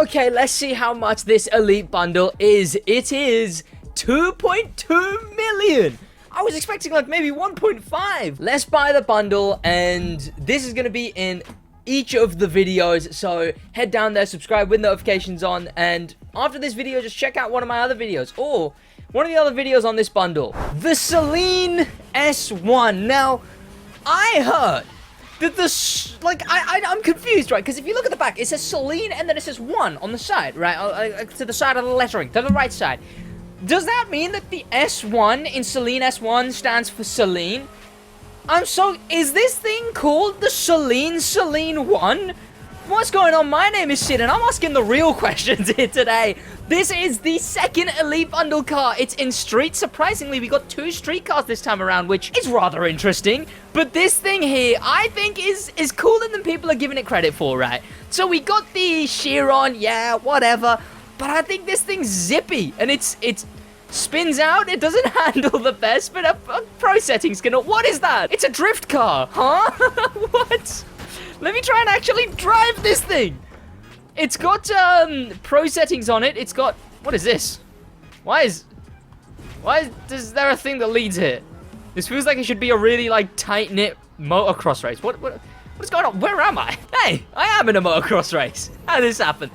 Okay, let's see how much this elite bundle is. It is 2.2 million. I was expecting like maybe 1.5. Let's buy the bundle, and this is going to be in each of the videos. So head down there, subscribe with notifications on, and after this video, just check out one of my other videos or one of the other videos on this bundle. The Saleen S1. Now, I heard that I'm confused, right? Because if you look at the back, it says Saleen and then it says 1 on the side, right? To the side of the lettering, to the right side. Does that mean that the S1 in Saleen S1 stands for Saleen? Is this thing called the Saleen 1? What's going on? My name is Sid, and I'm asking the real questions here today. This is the second Elite Bundle car. It's in street. Surprisingly, we got 2 street cars this time around, which is rather interesting. But this thing here, I think is cooler than people are giving it credit for, right? So we got the Chiron, yeah, whatever. But I think this thing's zippy, and it spins out. It doesn't handle the best, but pro settings can... What is that? It's a drift car, huh? What? Let me try and actually drive this thing. It's got pro settings on it. It's got... What is this? Why is there a thing that leads here? This feels like it should be a really like tight-knit motocross race. What's going on? Where am I? Hey, I am in a motocross race. How did this happen?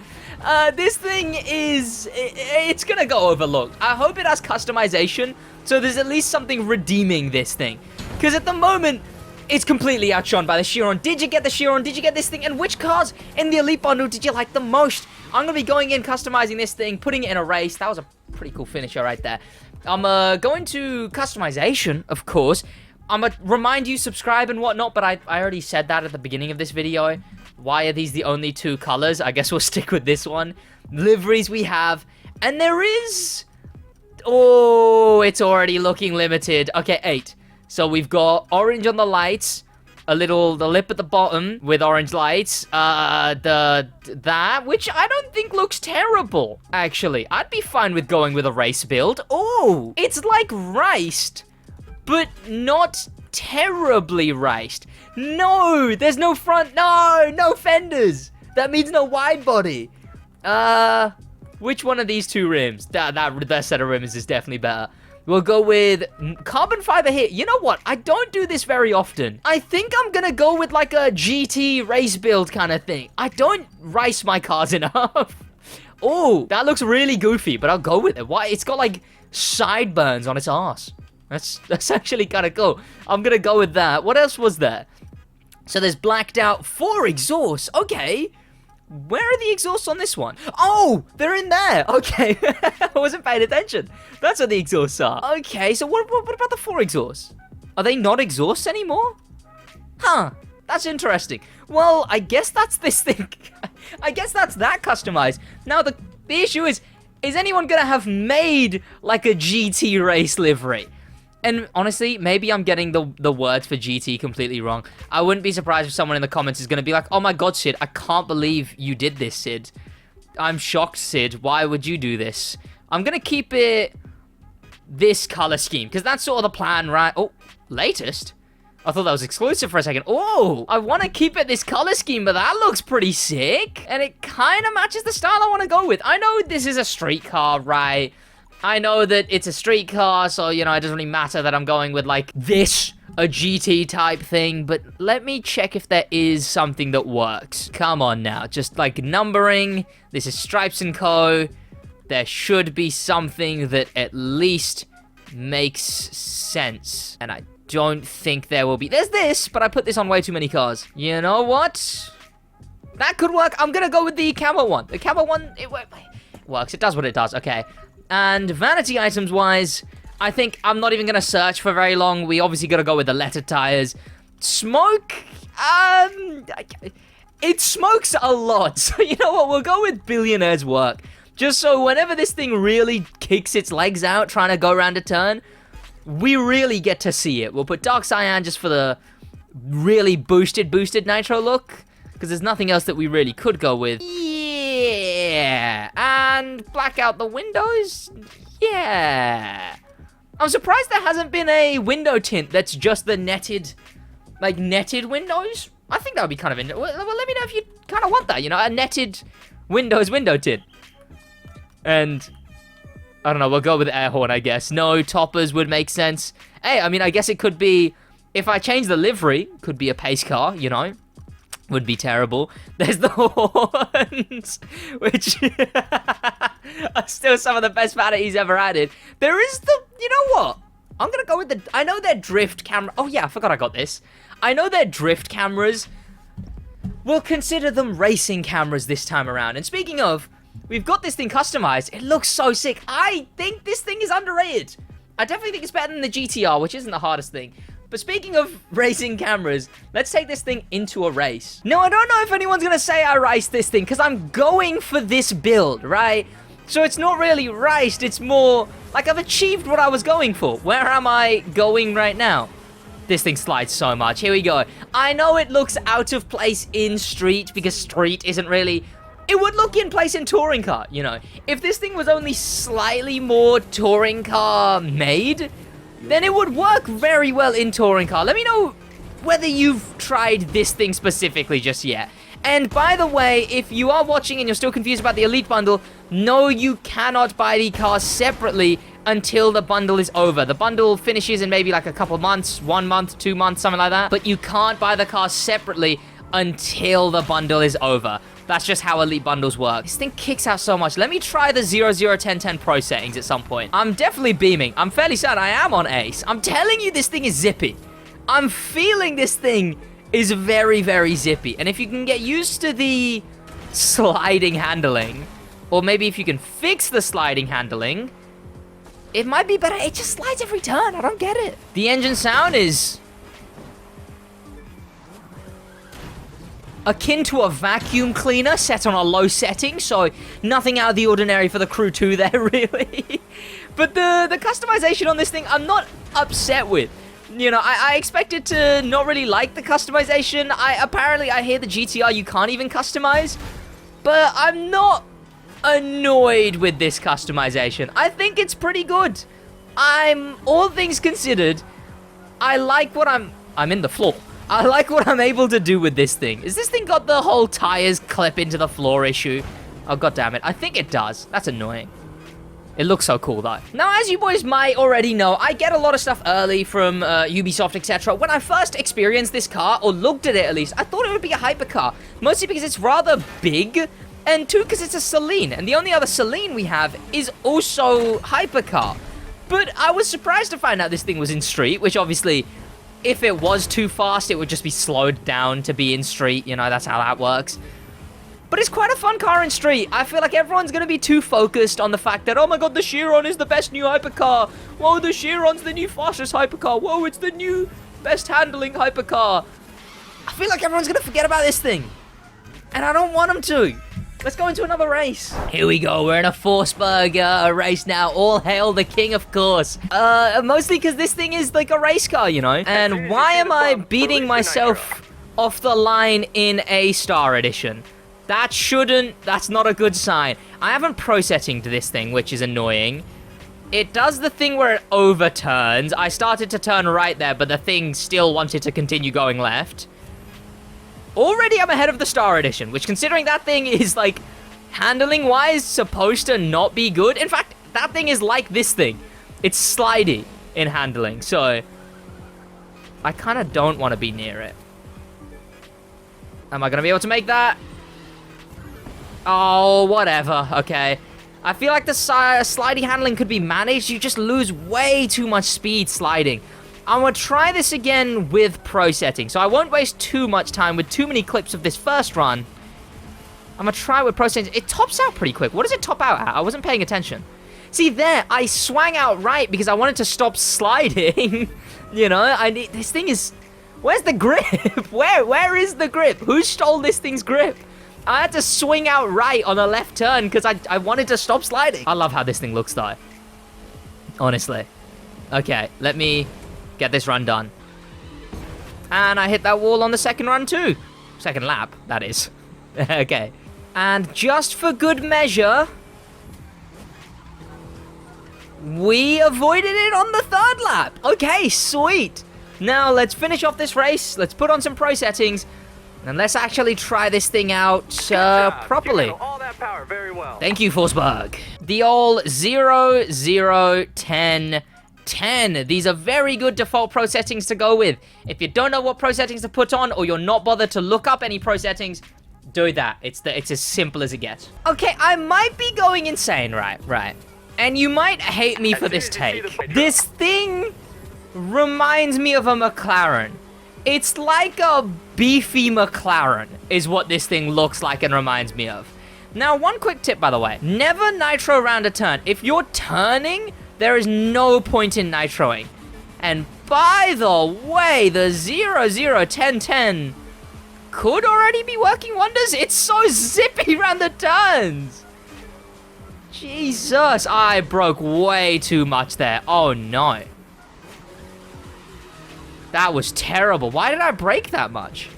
This thing it's gonna go overlooked. I hope it has customization, so there's at least something redeeming this thing. Because at the moment, it's completely outshone by the Chiron. Did you get the Chiron? Did you get this thing? And which cars in the Elite Bundle did you like the most? I'm gonna be going in, customizing this thing, putting it in a race. That was a pretty cool finisher right there. I'm going to customization, of course. I'm gonna remind you, subscribe and whatnot, but I already said that at the beginning of this video. Why are these the only 2 colors? I guess we'll stick with this one. Liveries we have. And there is... Oh, it's already looking limited. Okay, 8. So we've got orange on the lights. The lip at the bottom with orange lights. That, which I don't think looks terrible, actually. I'd be fine with going with a race build. Oh, it's like riced, but not terribly riced. No, there's no front. No fenders. That means no wide body. Which one of these 2 rims? That set of rims is definitely better. We'll go with carbon fiber here. You know what? I don't do this very often. I think I'm gonna go with like a GT race build kind of thing. I don't race my cars enough. Oh, that looks really goofy, but I'll go with it. Why? It's got like sideburns on its arse. That's actually kind of cool. I'm gonna go with that. What else was there? So there's blacked out 4 exhausts. Okay. Where are the exhausts on this one? Oh, they're in there. Okay. I wasn't paying attention. That's where the exhausts are. Okay, so what about the 4 exhausts? Are they not exhausts anymore? Huh. That's interesting. Well, I guess that's this thing. I guess that's that customized. Now, the issue is anyone gonna have made like a GT race livery? And honestly, maybe I'm getting the words for GT completely wrong. I wouldn't be surprised if someone in the comments is going to be like, oh my god, Sid, I can't believe you did this, Sid. I'm shocked, Sid. Why would you do this? I'm going to keep it this color scheme, because that's sort of the plan, right? Oh, latest? I thought that was exclusive for a second. Oh, I want to keep it this color scheme, but that looks pretty sick. And it kind of matches the style I want to go with. I know this is a street car, right? I know that it's a street car, so, you know, it doesn't really matter that I'm going with, like, this, a GT type thing, but let me check if there is something that works. Come on now, just, like, numbering, this is Stripes & Co. There should be something that at least makes sense, and I don't think there will be. There's this, but I put this on way too many cars. You know what? That could work. I'm gonna go with the camo one. The camo one, it works. It does what it does, okay. And vanity items wise, I think I'm not even going to search for very long. We obviously got to go with the letter tires. Smoke, it smokes a lot. So you know what, we'll go with billionaire's work. Just so whenever this thing really kicks its legs out trying to go around a turn, we really get to see it. We'll put dark cyan just for the really boosted nitro look. Because there's nothing else that we really could go with. Yeah, and black out the windows. Yeah, I'm surprised there hasn't been a window tint that's just the netted windows. I think that would be kind of interesting. Well, let me know if you kind of want that. You know, a netted Windows window tint. And I don't know, we'll go with air horn, I guess. No, toppers would make sense. Hey, I mean, I guess it could be, if I change the livery, could be a pace car, you know? Would be terrible. There's the horns, which are still some of the best vanities ever added. There is the, you know what? I'm gonna go with the, I know they're drift camera. Oh yeah, I forgot I got this. I know they're drift cameras. We'll consider them racing cameras this time around. And speaking of, we've got this thing customized. It looks so sick. I think this thing is underrated. I definitely think it's better than the GTR, which isn't the hardest thing. But speaking of racing cameras, let's take this thing into a race. Now, I don't know if anyone's gonna say I raced this thing, because I'm going for this build, right? So it's not really raced, it's more like I've achieved what I was going for. Where am I going right now? This thing slides so much. Here we go. I know it looks out of place in street, because street isn't really... It would look in place in touring car, you know. If this thing was only slightly more touring car made, then it would work very well in touring car. Let me know whether you've tried this thing specifically just yet. And by the way, if you are watching and you're still confused about the Elite Bundle, no, you cannot buy the cars separately until the bundle is over. The bundle finishes in maybe like a couple months, 1 month, 2 months, something like that. But you can't buy the cars separately until the bundle is over. That's just how Elite Bundles work. This thing kicks out so much. Let me try the 001010 Pro settings at some point. I'm definitely beaming. I'm fairly certain I am on Ace. I'm telling you, this thing is zippy. I'm feeling this thing is very, very zippy. And if you can get used to the sliding handling, or maybe if you can fix the sliding handling, it might be better. It just slides every turn. I don't get it. The engine sound is akin to a vacuum cleaner set on a low setting, so nothing out of the ordinary for the Crew 2 there, really. But the customization on this thing, I'm not upset with. You know, I expected to not really like the customization. Apparently, I hear the GTR you can't even customize, but I'm not annoyed with this customization. I think it's pretty good. All things considered, I like what I'm in the floor. I like what I'm able to do with this thing. Is this thing got the whole tires clip into the floor issue? Oh, god damn it. I think it does. That's annoying. It looks so cool, though. Now, as you boys might already know, I get a lot of stuff early from Ubisoft, etc. When I first experienced this car, or looked at it at least, I thought it would be a hypercar. Mostly because it's rather big, and two, because it's a Saleen. And the only other Saleen we have is also hypercar. But I was surprised to find out this thing was in street, which obviously, if it was too fast, it would just be slowed down to be in street. You know, that's how that works. But it's quite a fun car in street. I feel like everyone's going to be too focused on the fact that, oh my god, the Chiron is the best new hypercar. Whoa, the Chiron's the new fastest hypercar. Whoa, it's the new best handling hypercar. I feel like everyone's going to forget about this thing. And I don't want them to. Let's go into another race. Here we go. We're in a Forsberg race now. All hail the king, of course. Mostly because this thing is like a race car, you know? And why am I beating myself off the line in a Star Edition? That's not a good sign. I haven't pro setting to this thing, which is annoying. It does the thing where it overturns. I started to turn right there, but the thing still wanted to continue going left. Already I'm ahead of the Star Edition, which considering that thing is like handling-wise supposed to not be good. In fact, that thing is like this thing. It's slidey in handling, so I kind of don't want to be near it. Am I going to be able to make that? Oh, whatever. Okay. I feel like the sliding handling could be managed. You just lose way too much speed sliding. I'm going to try this again with pro setting. So I won't waste too much time with too many clips of this first run. I'm going to try it with pro setting. It tops out pretty quick. What does it top out at? I wasn't paying attention. See, there, I swang out right because I wanted to stop sliding. You know, this thing is... Where's the grip? Where is the grip? Who stole this thing's grip? I had to swing out right on a left turn because I wanted to stop sliding. I love how this thing looks, though. Honestly. Okay, let me get this run done. And I hit that wall on the second run, too. Second lap, that is. Okay. And just for good measure, we avoided it on the third lap. Okay, sweet. Now, let's finish off this race. Let's put on some pro settings. And let's actually try this thing out properly. power very well. Thank you, Forsberg. The old 0, 0, 10, 10. These are very good default pro settings to go with. If you don't know what pro settings to put on, or you're not bothered to look up any pro settings, do that. It's as simple as it gets. Okay, I might be going insane, right. And you might hate me for this take. This thing reminds me of a McLaren. It's like a beefy McLaren is what this thing looks like and reminds me of. Now, one quick tip, by the way. Never nitro around a turn. If you're turning, there is no point in nitroing. And by the way, the 0, 0, 10, 10 could already be working wonders. It's so zippy around the turns. Jesus, I broke way too much there. Oh, no. That was terrible. Why did I break that much?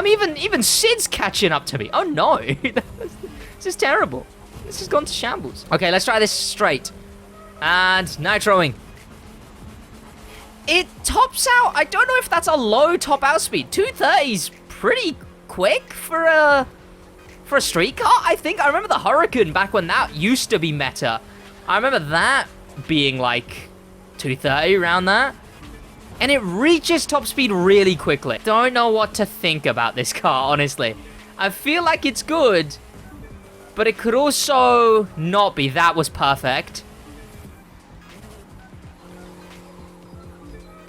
Even Sid's catching up to me. Oh, no. This is terrible. This has gone to shambles. Okay, let's try this straight. And nitroing. It tops out. I don't know if that's a low top out speed. 230 is pretty quick for a street car. I remember the Hurricane back when that used to be meta. I remember that being like 230 around that. And it reaches top speed really quickly. Don't know what to think about this car, honestly. I feel like it's good, but it could also not be. That was perfect.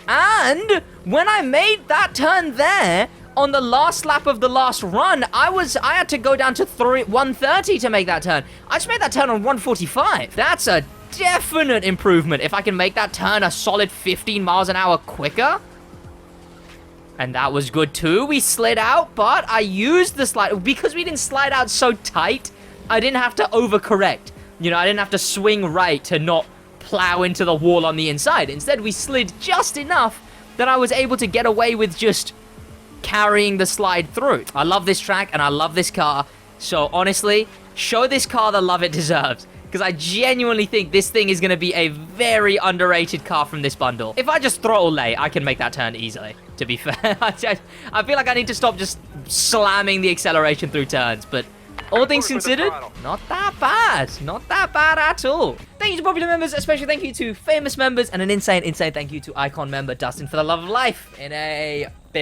And when I made that turn there, on the last lap of the last run, I had to go down to 130 to make that turn. I just made that turn on 145. That's a definite improvement if I can make that turn a solid 15 miles an hour quicker. And that was good too. We slid out, but I used the slide. Because we didn't slide out so tight, I didn't have to overcorrect. You know, I didn't have to swing right to not plow into the wall on the inside. Instead, we slid just enough that I was able to get away with just carrying the slide through. I love this track and I love this car. So honestly, show this car the love it deserves. Because I genuinely think this thing is going to be a very underrated car from this bundle. If I just throttle late, I can make that turn easily, to be fair. I feel like I need to stop just slamming the acceleration through turns. But all things considered, not that bad. Not that bad at all. Thank you to popular members, especially thank you to famous members, and an insane thank you to Icon member Dustin for the love of life in a